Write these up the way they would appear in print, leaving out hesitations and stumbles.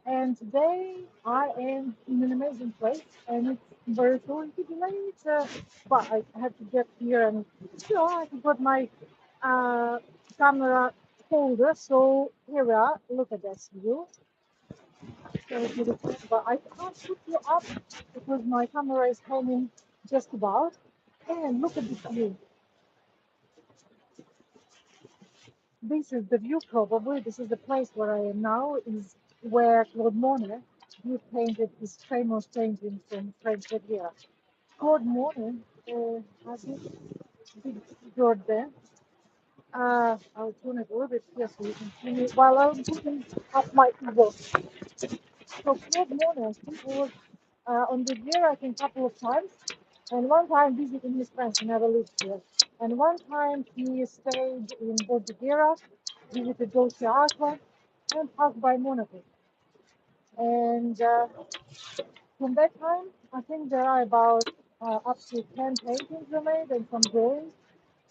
And today I am in an amazing place, and it's very touristy today. But I have to get here, and I forgot my uh, camera holder. So here we are. Look at this view. Very beautiful. But I can't put you up because my camera is hanging just about. And look at this view. This is the view probably. This is the place where I am now, is where Claude Monet he painted his famous painting from French Riviera. Claude Monet has this big fjord there. I'll turn it a little bit here so you can see me while I'm putting up my ego. So Claude Monet, he was on Riviera I think a couple of times, and one time visiting his friends, he never lived here. And one time he stayed in Bordighera, visited Dolce Aqua, and passed by Monaco. And from that time, I think there are about up to 10 paintings were made and some drawings.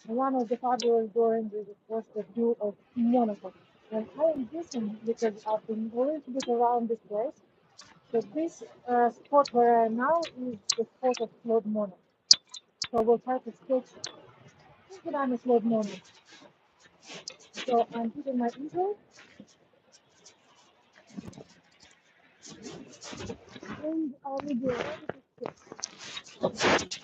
And one of the fabulous drawings is, of course, the view of Monaco. And I am guessing, because I've been a little bit around this place, that this spot where I am now is the spot of Claude Monet. So we'll try to sketch thinking I'm a Claude Monet. So I'm putting my easel and I will be ready to sketch.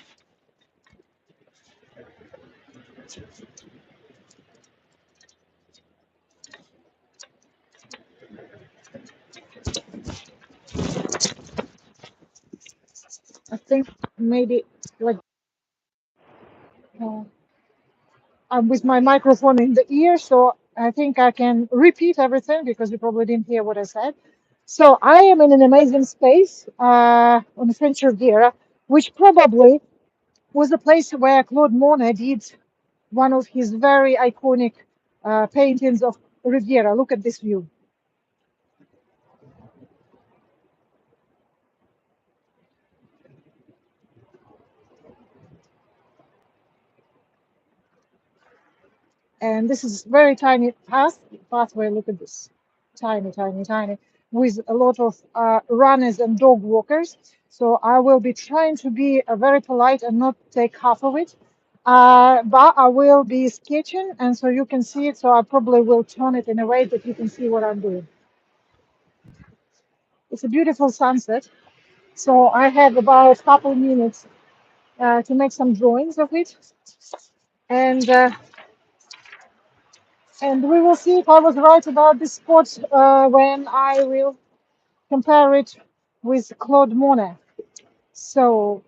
I think maybe like uh, I'm with my microphone in the ear, so I think I can repeat everything because you probably didn't hear what I said. So I am in an amazing space on the French Riviera, which probably was the place where Claude Monet did one of his very iconic paintings of Riviera. Look at this view. And this is very tiny pathway. Look at this, tiny, tiny, tiny, with a lot of runners and dog walkers. So I will be trying to be very polite and not take half of it. But I will be sketching, and so you can see it. So I probably will turn it in a way that you can see what I'm doing. It's a beautiful sunset. So I have about a couple minutes to make some drawings of it, and we will see if I was right about this spot when I will compare it with Claude Monet. So,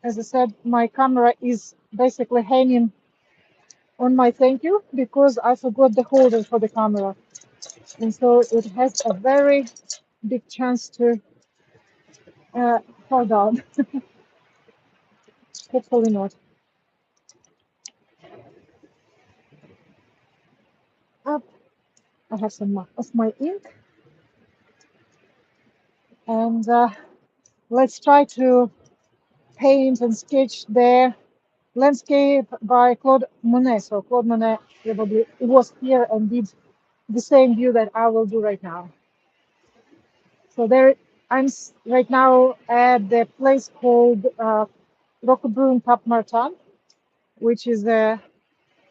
as I said, my camera is basically hanging on my thank you because I forgot the holder for the camera. And so it has a very big chance to fall down. Hopefully not. Up. I have some of my ink. And let's try to paint and sketch the landscape by Claude Monet. So Claude Monet probably was here and did the same view that I will do right now. So there, I'm right now at the place called Roquebrune-Cap-Martin, which is a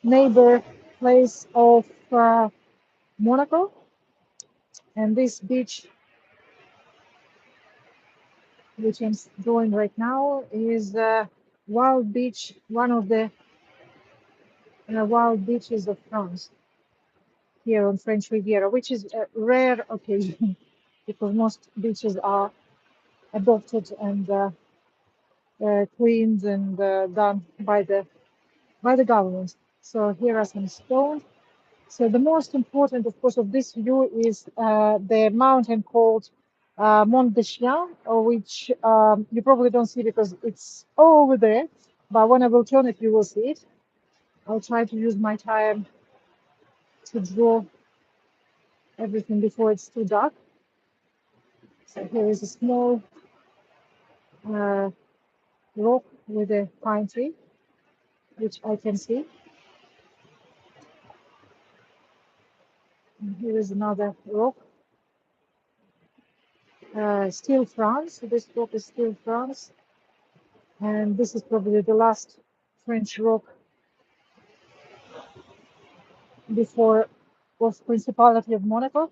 neighbor place of Monaco. And this beach, which I'm drawing right now, is Wild Beach, one of the wild beaches of France here on French Riviera, which is a rare occasion because most beaches are adopted and cleaned and done by the government. So here are some stones. So the most important, of course, of this view is the mountain called Mont des Chiens, which you probably don't see because it's over there. But when I will turn it, you will see it. I'll try to use my time to draw everything before it's too dark. So here is a small uh, rock with a pine tree, which I can see. And here is another rock, still France. This rock is still France. And this is probably the last French rock before of Principality of Monaco.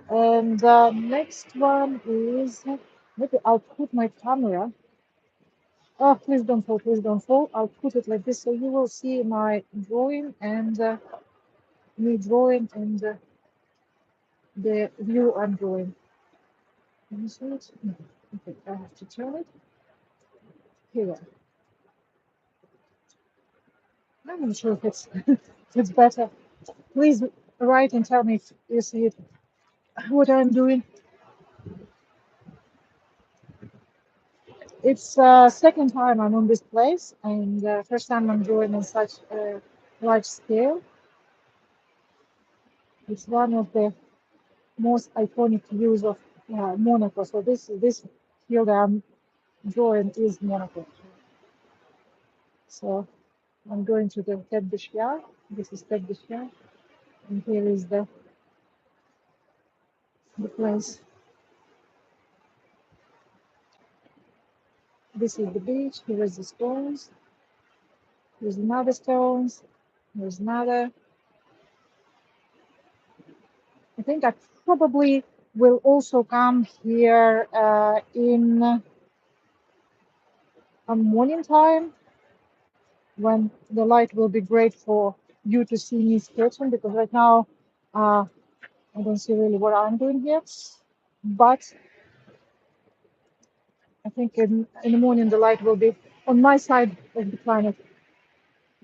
And next one is, maybe I'll put my camera. Oh, please don't fall, please don't fall. I'll put it like this so you will see my drawing and me drawing and the view I'm drawing. Can you see it? No. Okay, I have to turn it. Here. I'm not sure if it's, if it's better. Please write and tell me if you see it, what I'm doing. It's second time I'm on this place, and first time I'm drawing on such a large scale. It's one of the most iconic views of Monaco. So this field I'm drawing is Monaco. So I'm going to the Tête de Chien. This is Tête de Chien, and here is the place. This is the beach. Here is the stones. There's another stones. There's another. I think I probably will also come here in a morning time when the light will be great for you to see me sketching, because right now I don't see really what I'm doing here. But I think in the morning the light will be on my side of the planet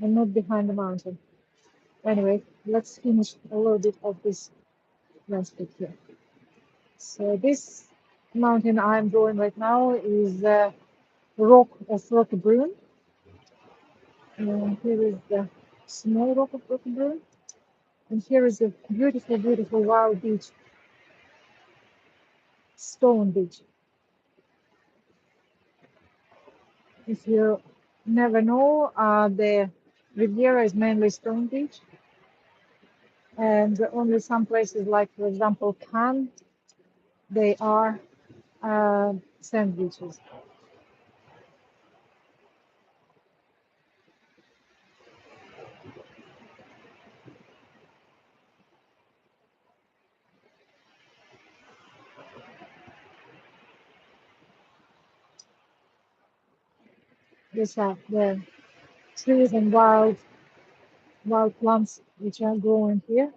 and not behind the mountain. Anyway, let's finish a little bit of this landscape here. So this mountain I'm drawing right now is rock of Roquebrune. And here is the small rock of Roquebrune. And here is a beautiful, beautiful wild beach, stone beach. If you never know, the Riviera is mainly stone beach. And only some places like, for example, Cannes, they are sand beaches. These are the trees and wild plants which are growing here.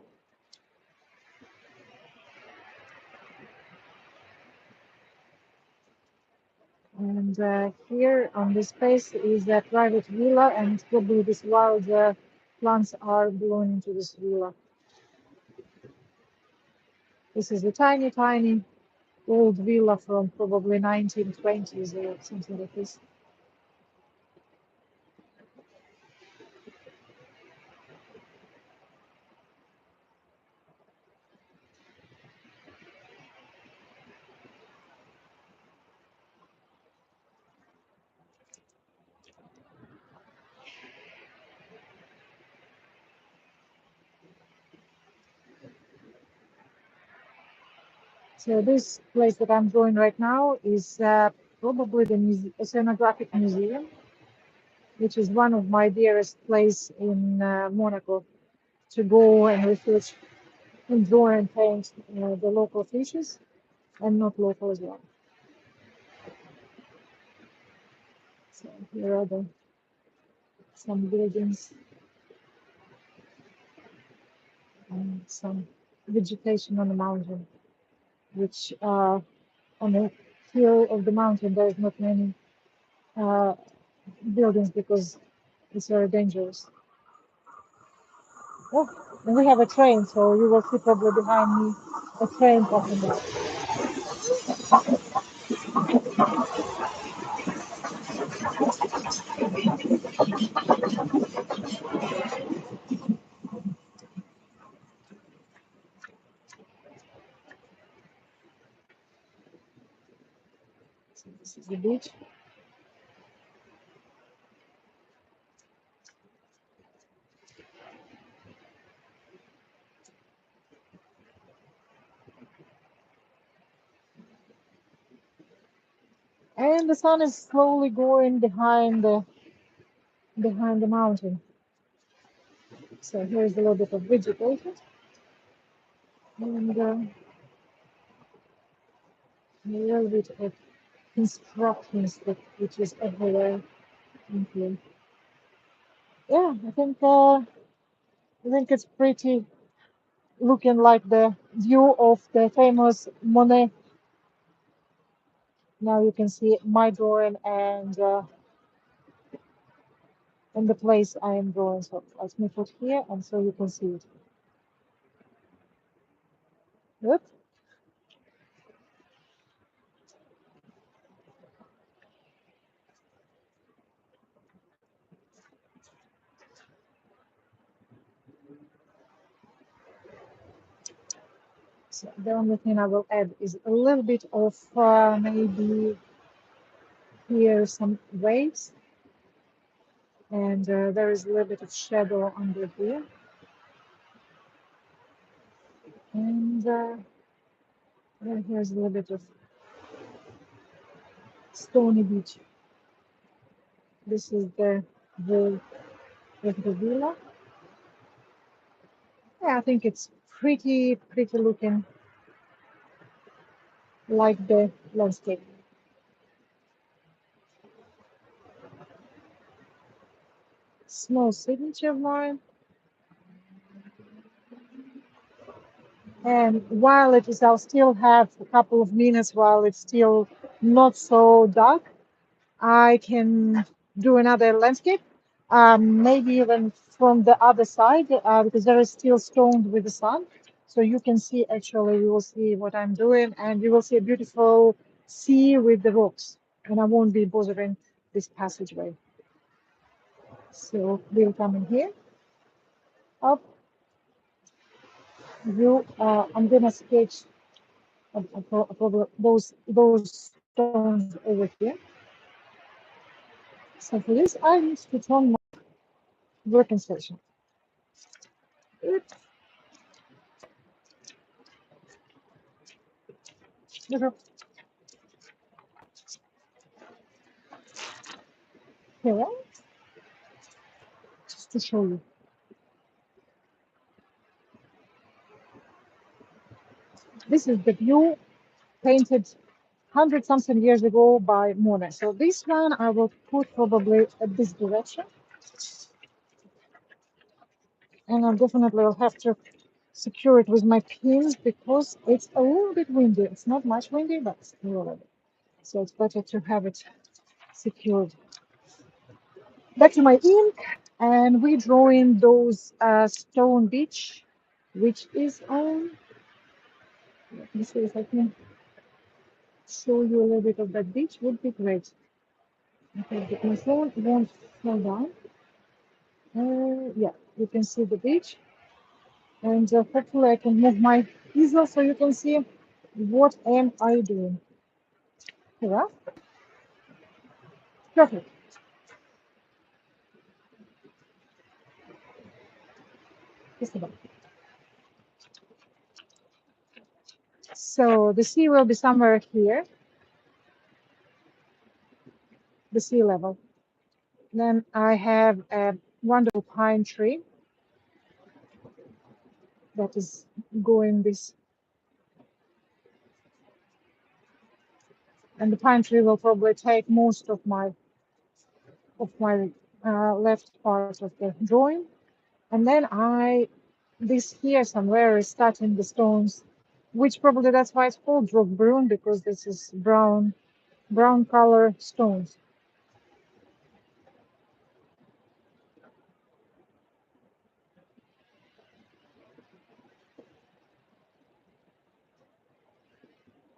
And here on this space is a private villa, and probably these wild plants are belonging to this villa. This is a tiny, tiny old villa from probably 1920s or something like this. So this place that I'm drawing right now is probably the Oceanographic Museum, which is one of my dearest places in Monaco to go and research and draw and paint the local fishes and not local as well. So here are some buildings and some vegetation on the mountain, which on the hill of the mountain there's not many buildings because it's very dangerous. Oh, and we have a train, so you will see probably behind me a train passing by. So this is the beach. And the sun is slowly going behind the mountain. So here's a little bit of vegetation and a little bit of constructions which is everywhere in here. Yeah, I think it's pretty looking like the view of the famous Monet. Now you can see my drawing and the place I am drawing. So let me put here and so you can see it. Good. So the only thing I will add is a little bit of maybe here some waves, and there is a little bit of shadow under here, and then here's a little bit of stony beach. This is the wall of the villa. Yeah, I think it's pretty looking like the landscape. Small signature of mine. And while it is, I'll still have a couple of minutes while it's still not so dark. I can do another landscape, maybe even from the other side, because there is still stoned with the sun. So you can see, actually, you will see what I'm doing, and you will see a beautiful sea with the rocks. And I won't be bothering this passageway. So we'll come in here, up, view. I'm gonna sketch those stones over here. So for this, I need to turn my working station. Oops. Here, just to show you. This is the view painted 100-something years ago by Monet. So this one I will put probably at this direction. And I definitely will have to secure it with my pins because it's a little bit windy. It's not much windy, but it's a little bit. So it's better to have it secured. Back to my ink, and we're drawing those stone beach, which is on. Let me see if I can show you a little bit of that beach. Would be great. Okay, but my phone won't fall down. Yeah, you can see the beach, and hopefully I can move my easel so you can see what am I doing. Here, perfect. Just about. So the sea will be somewhere here, the sea level. Then I have a wonderful pine tree that is going this, and the pine tree will probably take most of my left part of the drawing. And then this here somewhere is starting the stones, which probably that's why it's called Roquebrune, because this is brown color stones.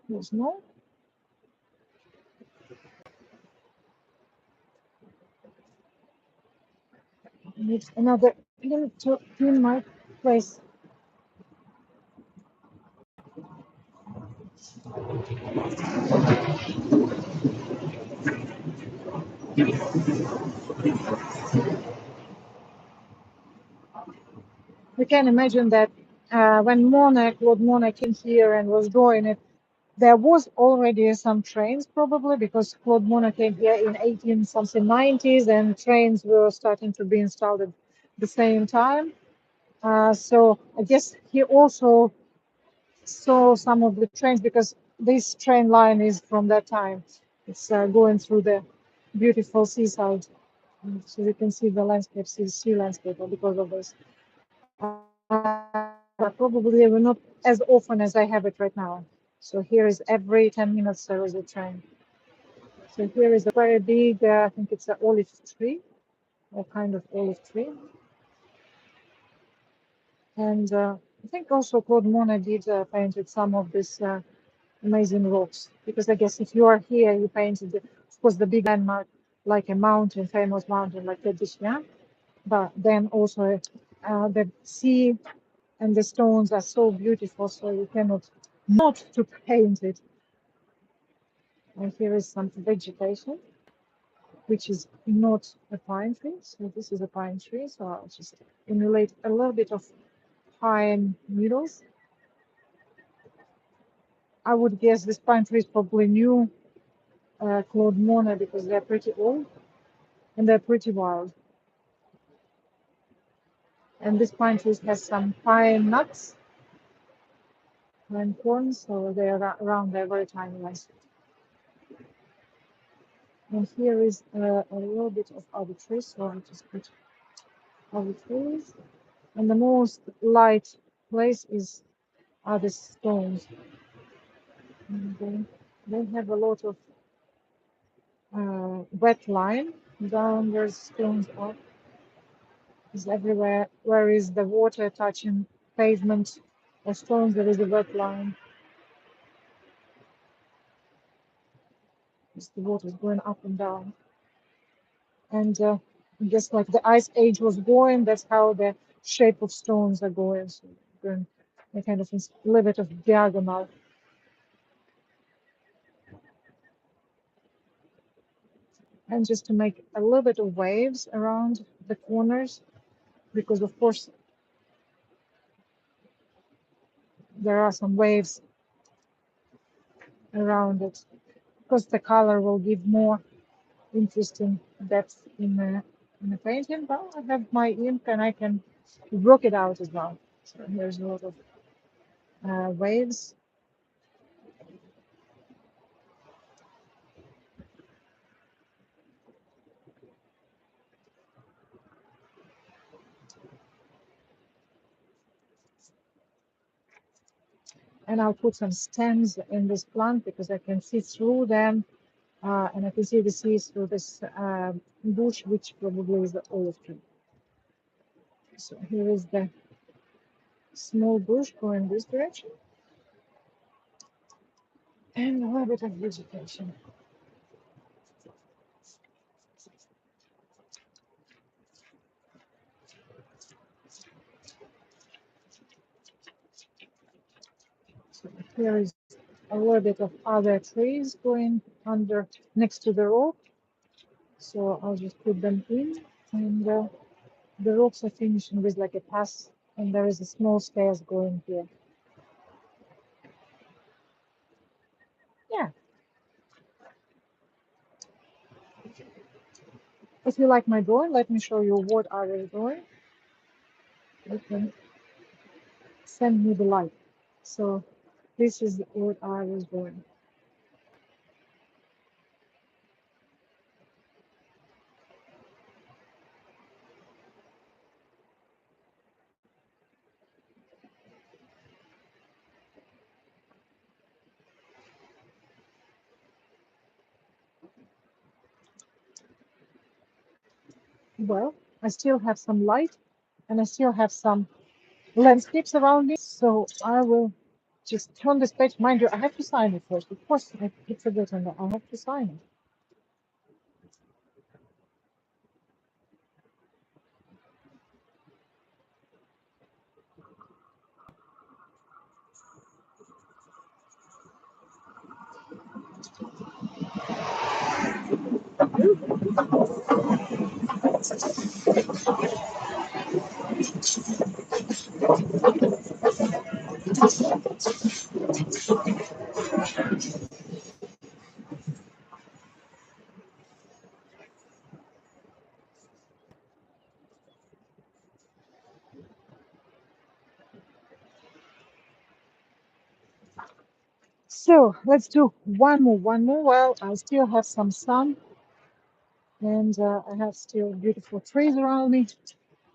There's no. Need another pin to pin my place. You can imagine that when Claude Monet came here and was drawing it, There was already some trains probably because Claude Monet came here in 18 something 90s and trains were starting to be installed at the same time. So I guess he also saw some of the trains because this train line is from that time. It's going through the beautiful seaside. So you can see the landscape, sea landscape because of this. Probably they were not as often as I have it right now. So here is every 10 minutes there is a train. So here is a very big, I think it's an olive tree, a kind of olive tree. And I think also Claude Monet did painted some of these amazing rocks. Because I guess if you are here, you painted, of course, the big landmark, like a mountain, famous mountain like Bordighera. But then also the sea and the stones are so beautiful, so you cannot not to paint it. And here is some vegetation, which is not a pine tree. So this is a pine tree. So I'll just emulate a little bit of pine needles. I would guess this pine tree is probably new Claude Monet because they're pretty old and they're pretty wild. And this pine tree has some pine nuts and corn, so they're around, they're very tiny ones. And here is a little bit of other trees, so I'll just put other trees. And the most light place is the stones. And they have a lot of wet line down where stones are. Is everywhere. Where is the water touching pavement or stones? There is a wet line. The water is going up and down. And just like the ice age was going, that's how the shape of stones are going. So going a kind of a little bit of diagonal. And just to make a little bit of waves around the corners, because of course there are some waves around it. Because the color will give more interesting depth in the painting. But I have my ink and I can work it out as well. So here's a lot of waves. And I'll put some stems in this plant because I can see through them and I can see the sea through this bush, which probably is the olive tree. So here is the small bush going this direction and a little bit of vegetation. So here is a little bit of other trees going under next to the rock. So I'll just put them in and the rocks are finishing with like a pass and there is a small stairs going here. Yeah. If you like my drawing, let me show you what I was doing. You can send me the light. So this is what I was doing. Well, I still have some light and I still have some landscapes around me. So I will just turn this page. Mind you, I have to sign it first. Of course, I keep forgetting that I have to sign it. So let's do one more while I still have some sun and I have still beautiful trees around me.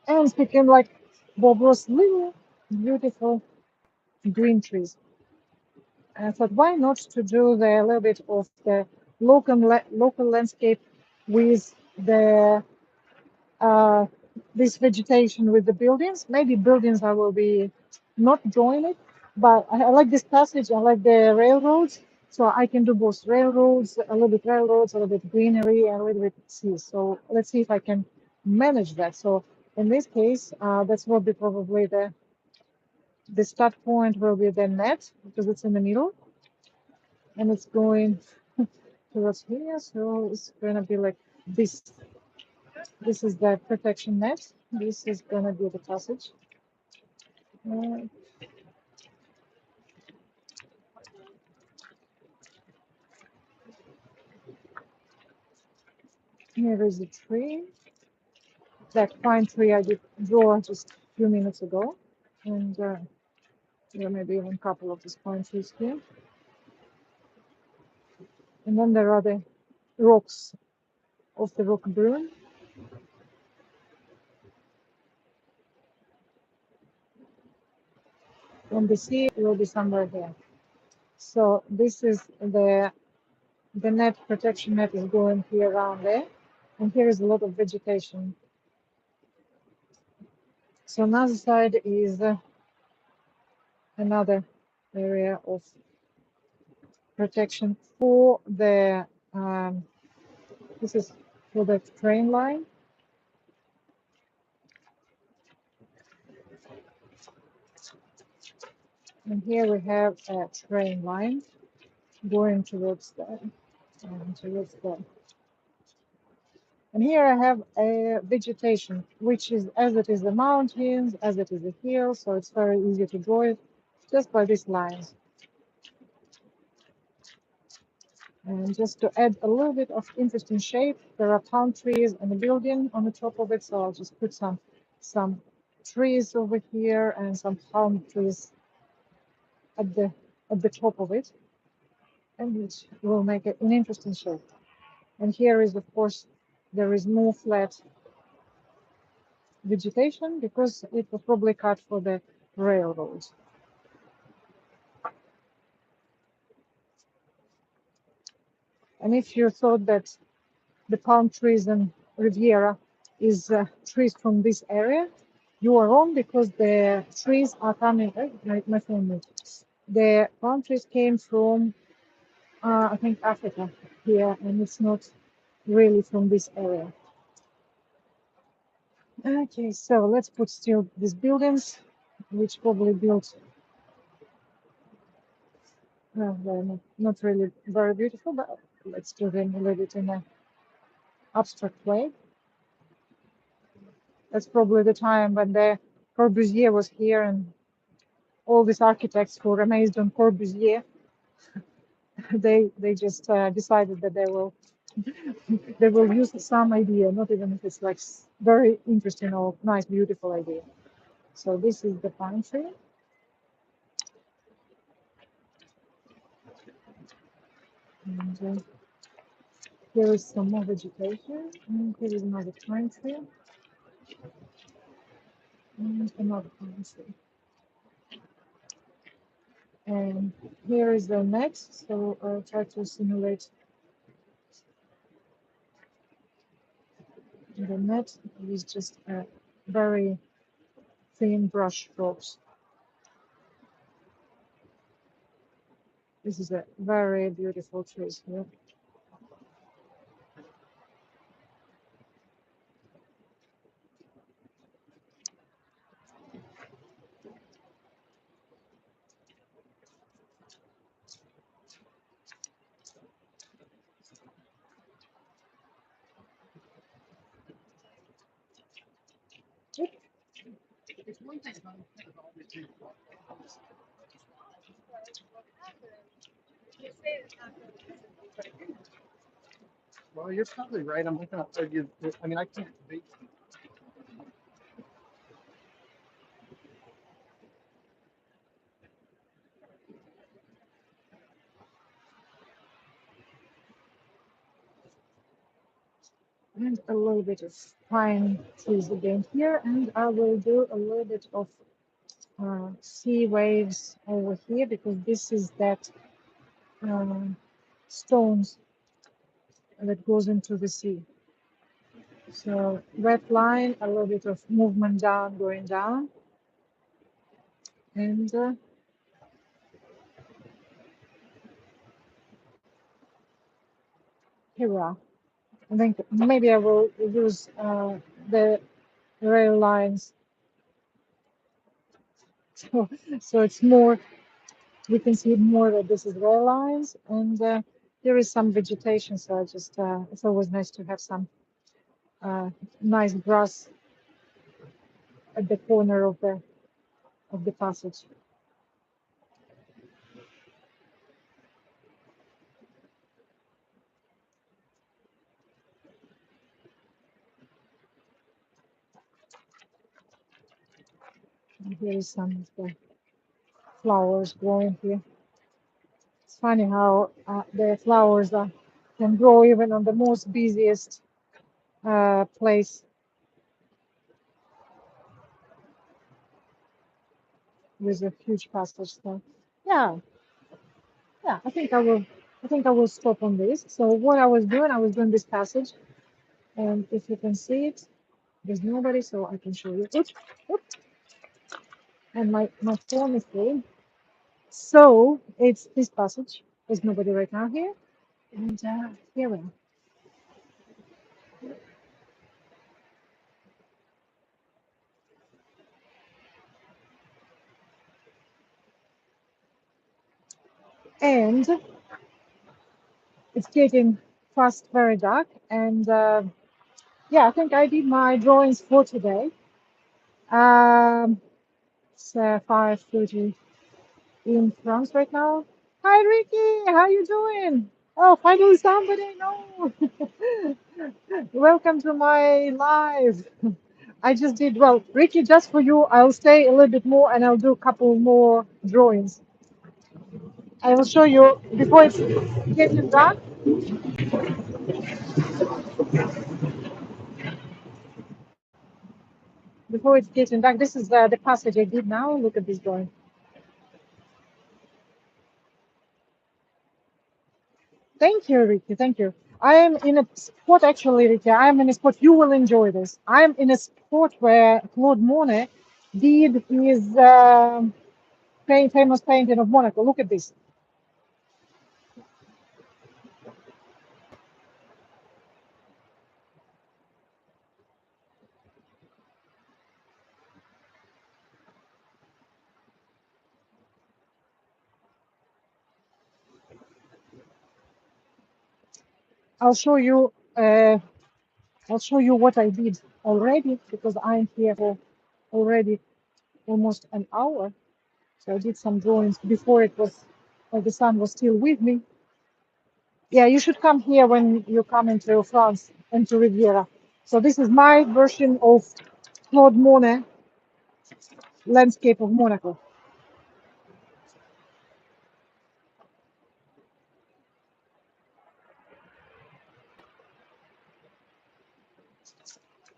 And speaking like Bob Ross, little beautiful green trees. And I thought, why not to do the little bit of the local landscape with the this vegetation with the buildings. Maybe buildings I will be not join it, but I like this passage. I like the railroads, so I can do both railroads, a little bit railroads, a little bit greenery, and a little bit sea. So let's see if I can manage that. So in this case, that will be probably the start point will be the net because it's in the middle and it's going towards here. So it's gonna be like this. This is the protection net. This is gonna be the passage. Uh, Here is a tree. That pine tree I did draw just a few minutes ago. And there may be even a couple of these pine trees here. And then there are the rocks of the Roquebrune. And the sea will be somewhere here. So this is the net, protection net is going here around there. And here is a lot of vegetation. So another side is another area of protection for the this is for the train line. And here we have a train line going towards the towards the. And here I have a vegetation, which is as it is the mountains, as it is the hills, so it's very easy to draw it just by these lines. And just to add a little bit of interesting shape, there are palm trees and a building on the top of it, so I'll just put some trees over here and some palm trees at the top of it, and which will make it an interesting shape. And here is, of course, there is more flat vegetation because it was probably cut for the railroads. And if you thought that the palm trees in Riviera is trees from this area, you are wrong because the trees are coming. My phone moved. The palm trees came from, I think, Africa here, and it's not really from this area. Okay, so let's put still these buildings, which probably built. They're not really very beautiful, but let's do them a little bit in an abstract way. That's probably the time when the Corbusier was here and all these architects who were amazed on Corbusier, they just decided that they will use some idea, not even if it's like very interesting or nice, beautiful idea. So this is the pine tree. And here is some more vegetation. And here is another pine tree. And another pine tree. And here is the net. So I'll try to simulate the net with just a very thin brush strokes. This is a very beautiful tree here. Well, you're probably right. I'm not gonna argue. I mean, I can't debate. And a little bit of pine trees again here, and I will do a little bit of sea waves over here because this is that um, stones that goes into the sea. So red line, a little bit of movement down, going down, and here we are. I think maybe I will use the rail lines, so it's more. We can see more that this is rail lines, and there is some vegetation. So I just it's always nice to have some nice grass at the corner of the passage. And here is some of the flowers growing here. It's funny how the flowers can grow even on the most busiest place with a huge passage. So yeah, yeah, I think I will stop on this. So what I was doing this passage, and if you can see it, there's nobody, so I can show you. Oops, oops. And my phone is full. So it's this passage. There's nobody right now here, and here we are. And it's getting fast, very dark. And yeah, I think I did my drawings for today. It's 5:30 in France right now. Hi, Ricky. How you doing? Oh, finally somebody. No. Welcome to my live. I just did well, Ricky. Just for you, I'll stay a little bit more and I'll do a couple more drawings. I will show you before it's getting dark. Before it's getting dark, this is the passage I did now. Look at this drawing. Thank you, Ricky. Thank you. I am in a spot, actually, Ricky. I am in a spot. You will enjoy this. I am in a spot where Claude Monet did his famous painting of Monaco. Look at this. I'll show you. I'll show you what I did already because I'm here for already almost an hour. So I did some drawings before it was, the sun was still with me. Yeah, you should come here when you come into France, into Riviera. So this is my version of Claude Monet landscape of Monaco.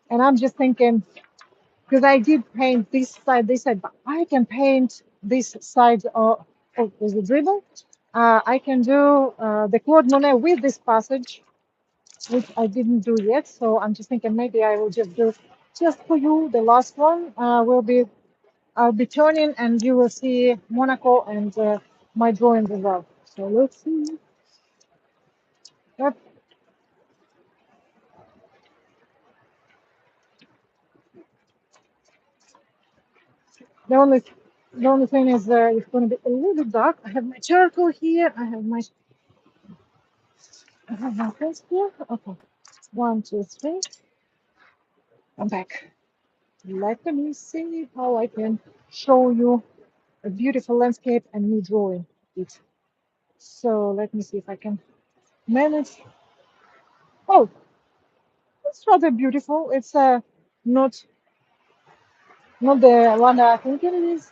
And I'm just thinking, because I did paint this side, but I can paint this side of the dribble. I can do the Claude Monet with this passage, which I didn't do yet. So I'm just thinking maybe I will just do just for you. The last one will be, I'll be turning and you will see Monaco and my drawings as well. So let's see. Yep. The only the only thing is it's going to be a little bit dark. I have my charcoal here. I have my things here. Okay. One, two, three. I'm back. Let me see how I can show you a beautiful landscape and me drawing it. So let me see if I can manage. Oh, it's rather beautiful. It's not not the one that I think it is,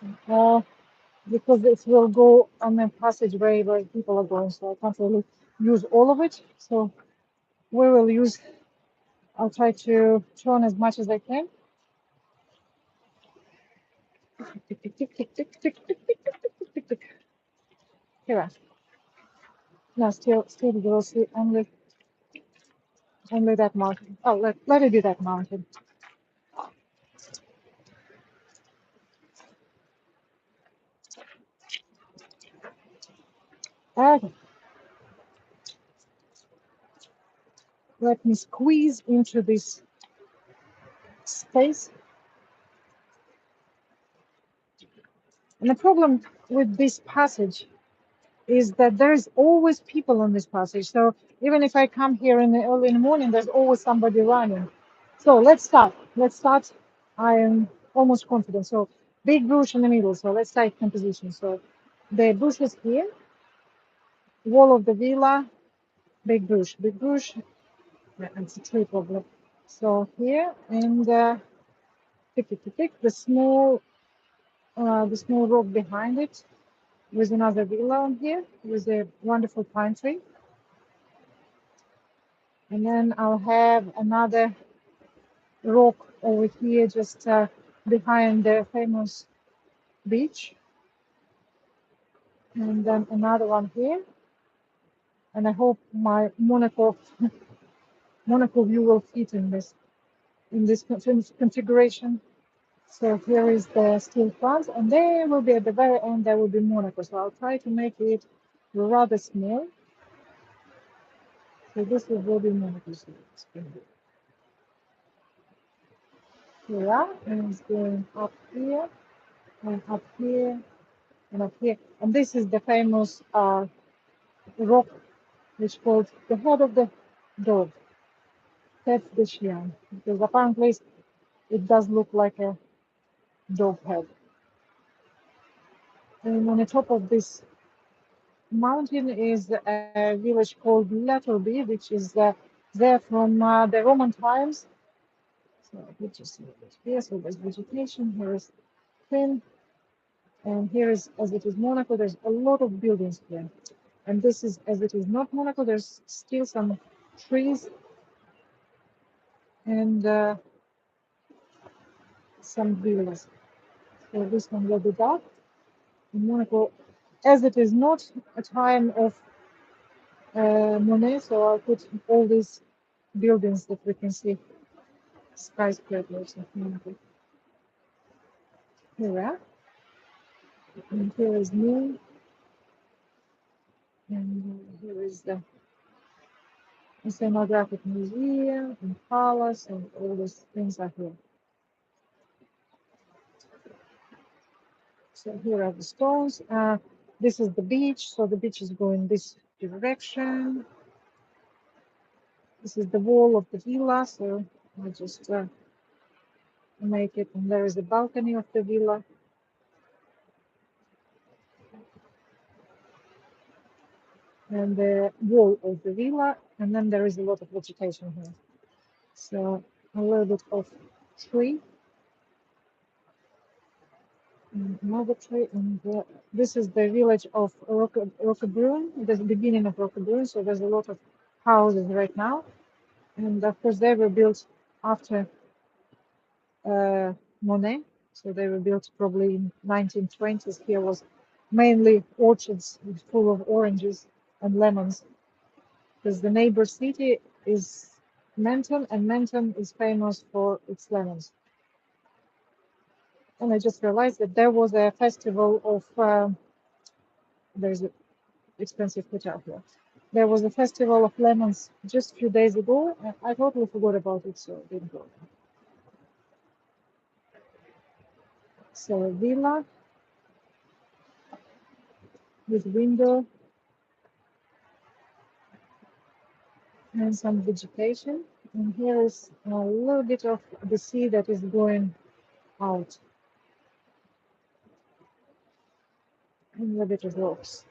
because it will go on a passageway where people are going. So I can't really use all of it. So we will use. I'll try to turn as much as I can. Tick tick tick tick tick tick tick tick tick tick tick tick. Here. No, still you will see only that mountain. Oh, let it be that mountain. Okay, let me squeeze into this space. And the problem with this passage is that there's always people on this passage. So even if I come here in the early in the morning, there's always somebody running. So let's start. Let's start. I am almost confident. So big bush in the middle. So let's start composition. So the bush is here, wall of the villa, big bush, big bush. Yeah, it's a tree problem. So here and tick, tick, tick, tick, the small rock behind it with another villa on here with a wonderful pine tree. And then I'll have another rock over here just behind the famous beach. And then another one here. And I hope my Monaco view will fit in this configuration. So here is the steel front, and there will be at the very end, there will be Monaco. So I'll try to make it rather small. So this will be Monaco. So it's going to be here, and it's going up here, and up here, and up here. And this is the famous rock, which called the head of the dog, Tête de chien, because apparently it does look like a dog head. And on the top of this mountain is a village called Letterby, which is there from the Roman times. So we just see it here. So there's vegetation. Here is thin, and here is as it is Monaco. There's a lot of buildings here, and this is as it is not Monaco. There's still some trees and some villas. So this one will be dark. In Monaco, as it is not a time of Monet, so I'll put all these buildings that we can see, skyscrapers of Monaco. Here we are. And here is moon, and here is the Oceanographic Museum and Palace, and all these things are here. So here are the stones. This is the beach, so the beach is going this direction. This is the wall of the villa, so I just make it, and there is a balcony of the villa. And the wall of the villa, and then there is a lot of vegetation here. So a little bit of tree, and another tree, and this is the village of Roquebrune, the beginning of Roquebrune. So there's a lot of houses right now, and of course they were built after Monet. So they were built probably in 1920s. Here was mainly orchards full of oranges and lemons, because the neighbor city is Menton, and Menton is famous for its lemons. And I just realized that there was a festival of, there's an expensive hotel here. There was a festival of lemons just a few days ago, and I totally forgot about it, so I didn't go. So a villa with window and some vegetation. And here is a little bit of the sea that is going out. And a little bit of rocks.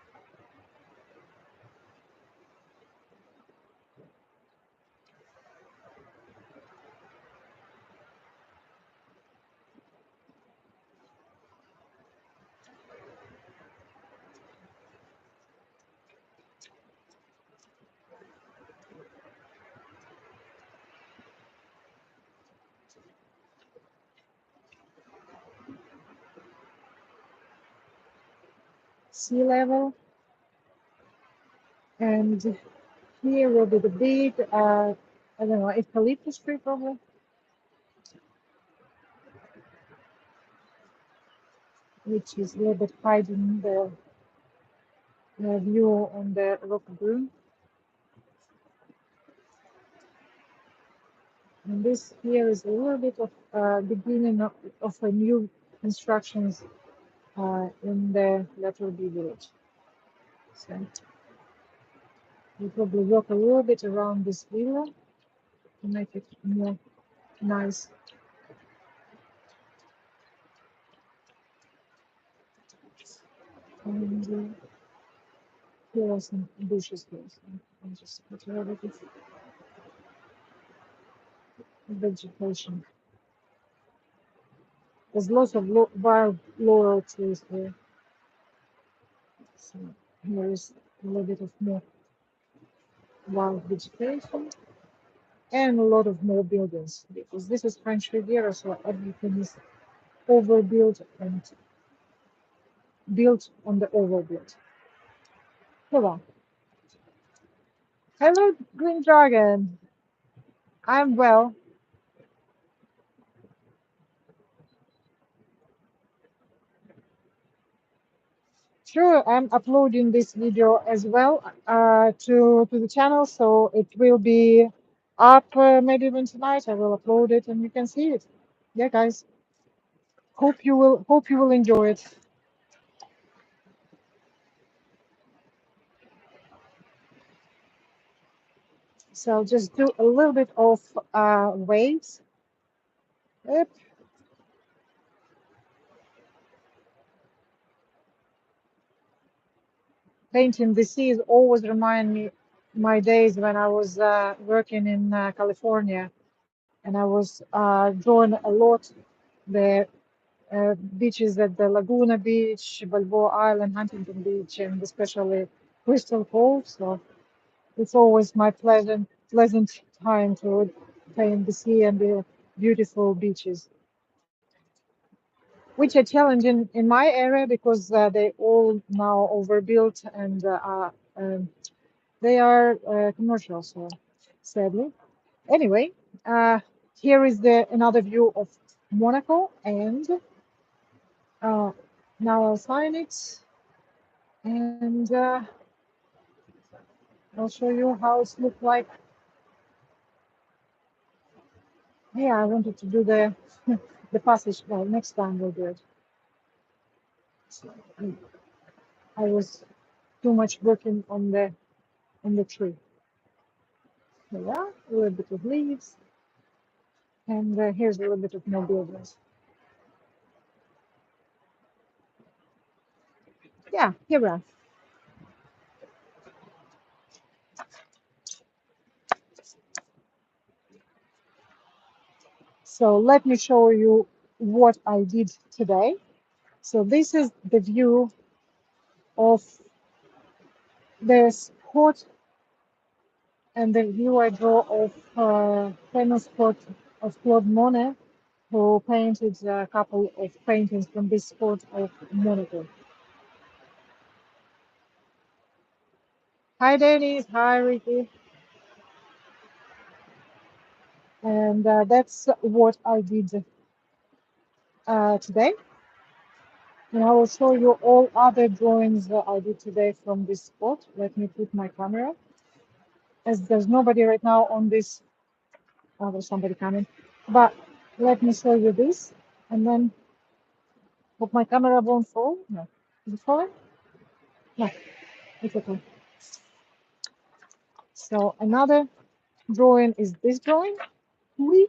sea level. And here will be the big, I don't know, eucalyptus tree probably, which is a little bit hiding the view on the Roquebrune. And this here is a little bit of beginning of a new constructions in the Letter B village. So we probably walk a little bit around this villa to make it more nice. And here are some bushes here. So I'll just put a little bit of vegetation. There's lots of wild laurel trees here. So here is a little bit of more wild vegetation and a lot of more buildings because this is French Riviera, so everything is overbuilt and built on the overbuilt. Hello. Hello, Green Dragon. I'm well. Sure, I'm uploading this video as well to the channel, so it will be up maybe even tonight. I will upload it and you can see it. Yeah, guys. Hope you will enjoy it. So I'll just do a little bit of waves. Yep. Painting the seas always remind me my days when I was working in California, and I was drawing a lot the beaches at the Laguna Beach, Balboa Island, Huntington Beach, and especially Crystal Cove. So it's always my pleasant time to paint the sea and the beautiful beaches, which are challenging in my area because they all now overbuilt and they are commercial. So sadly, anyway, uh, here is the another view of Monaco, and uh, now I'll sign it, and I'll show you how it's looked like. Yeah, I wanted to do the the passage. Well, next time we'll do it. So, I was too much working on the tree. So, yeah, a little bit of leaves, and here's a little bit of more buildings. Yeah, here we are. So let me show you what I did today. So this is the view of the spot and the view I draw of famous spot of Claude Monet, who painted a couple of paintings from this spot of Monaco. Hi, Dennis. Hi, Ricky. And that's what I did today. And I will show you all other drawings that I did today from this spot. Let me put my camera, as there's nobody right now on this. Oh, there's somebody coming. But let me show you this, and then hope my camera won't fall. No. Is it falling? No, it's okay. So another drawing is this drawing. We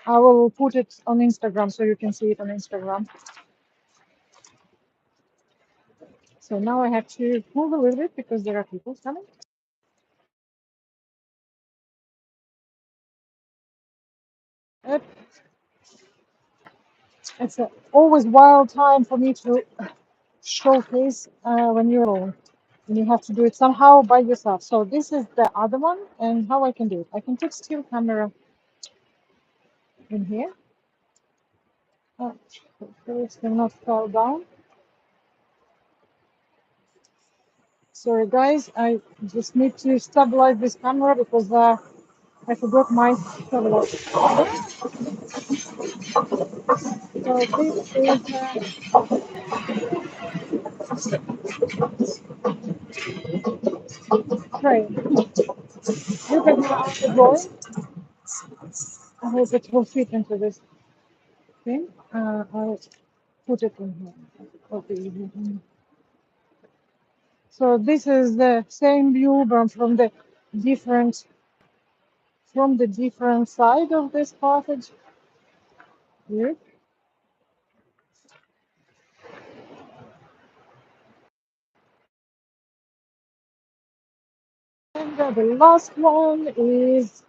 I will put it on Instagram so you can see it on Instagram. So now I have to move a little bit because there are people coming. Yep. It's a always wild time for me to showcase when you're alone. And you have to do it somehow by yourself. So this is the other one, and how I can do it. I can put still camera in here, Oh, it cannot fall down. Sorry, guys. I just need to stabilize this camera because I forgot my stabilizer. So this is train. Look at my drawing. I hope it will fit into this thing. I'll put it in here. Okay. So this is the same view, but different from the different side of this passage here. And the last one is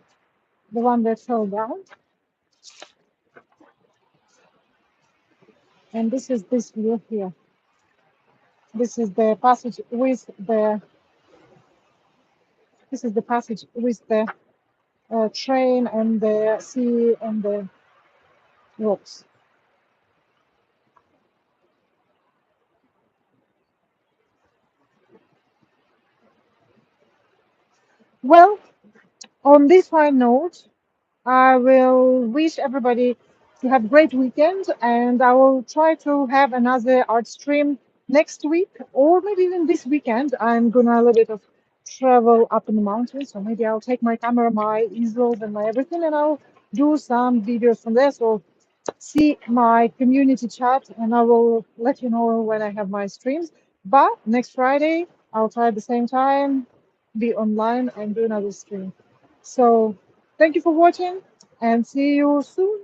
the one that fell down. And this is this view here. This is the passage with the train and the sea and the rocks. Well, on this fine note, I will wish everybody to have a great weekend, and I will try to have another art stream next week, or maybe even this weekend. I'm gonna a little bit of travel up in the mountains, so maybe I'll take my camera, my easels, and my everything, and I'll do some videos from there. So see my community chat, and I will let you know when I have my streams. But next Friday, I'll try at the same time, be online and do another stream. So thank you for watching and see you soon.